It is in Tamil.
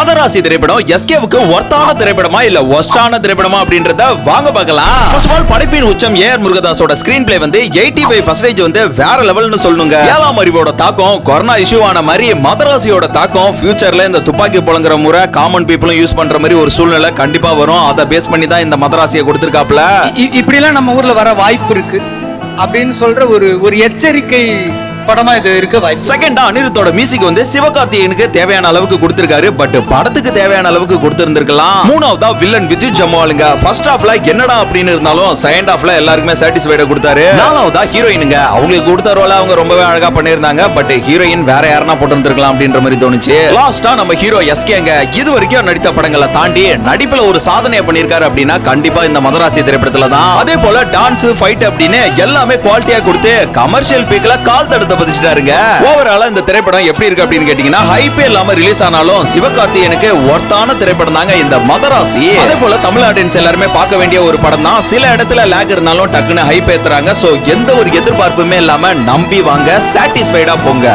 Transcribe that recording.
மதராசி திரைப்படம் எஸ்கேவுக்கு ஒர்த்தான திரைப்படமா இல்ல ஒஸ்டான திரைப்படமா அப்படின்றத வாங்க பார்க்கலாம். ஃபர்ஸ்ட் ஆஃப் ஆல் படைப்பின் உச்சம் ஏஆர் முருகதாஸோட ஸ்கிரீன் பிளே வந்து 85% வந்து வேற லெவல்னு சொல்லுங்க. ஏழாம் அறிவோட தாக்கம், கொரோனா இஷ்யூ ஆன மாதிரி மதராசியோட தாக்கம், ஃபியூச்சர்ல இந்த துப்பாக்கி புழங்குற முறை காமன் பீப்புளும் யூஸ் பண்ற மாதிரி ஒரு சூழ்நிலை கண்டிப்பா வரும். அதை பேஸ் பண்ணி தான் இந்த மதராசியை கொடுத்திருக்காப்ல. இப்படி எல்லாம் நம்ம ஊர்ல வர வாய்ப்பு இருக்கு அப்படின்னு சொல்ற ஒரு எச்சரிக்கை படமா இது இருக்க வாய்ப்பு. செகண்டா அனிருத்தோட மியூசிக் வந்து சிவகார்த்திகேயனுக்கு தேவையான அளவுக்கு கொடுத்திருக்காரு. பட் படத்துக்கு தேவையான அளவுக்கு கொடுத்திருந்திருக்கலாம். மூணாவதா வில்லன் விஜய் ஜமாலுங்க. ஃபர்ஸ்ட் ஹாஃப்ல என்னடா அப்படின்னு இருந்தாலும் செகண்ட் ஹாஃப்ல எல்லாருக்குமே சாட்டிஸ்ஃபைடா கொடுத்தாரு. நாலாவதா ஹீரோயினுங்க. அவங்களுக்கு கொடுத்த ரோல அவங்க ரொம்பவே அழகா பண்ணிருந்தாங்க. பட் ஹீரோயின் வேற யாரனா போட்டிருந்திருக்கலாம் அப்படின்ற மாதிரி தோணுச்சு. லாஸ்டா நம்ம ஹீரோ எஸ்கேங்க. இது வரைக்கும் நடித்த படங்களை தாண்டி நடிப்புல ஒரு சாதனையை பண்ணிருக்காரு அப்படின்னா கண்டிப்பா இந்த மதராசி திரைப்படத்துல தான். அதே போல டான்ஸ், ஃபைட் அப்படின்னு எல்லாமே குவாலிட்டியா கொடுத்து கமர்ஷியல் பீக்ல கால் தடுத்து பதிச்சிட்டாருங்க. ஓவராலா இந்த திரைப்படம் எப்படி இருக்கு அப்படின்னு கேட்டீங்கன்னா ஹைப்பே இல்லாம ரிலீஸ் ஆனாலும் சிவகார்த்திகேயனுக்கு ஒர்த்தான திரைப்படம் தாங்க இந்த மதராசி. அதே போல தமிழ்நாட்டின்ஸ் எல்லாருமே பார்க்க வேண்டிய ஒரு படம் தான். சில இடத்துல லேக் இருந்தாலும் டக்குன்னு ஹைப் ஏத்துறாங்க. சோ எந்த ஒரு எதிர்பார்ப்புமே இல்லாம நம்பி வாங்க, சாட்டிஸ்ஃபைடா போங்க.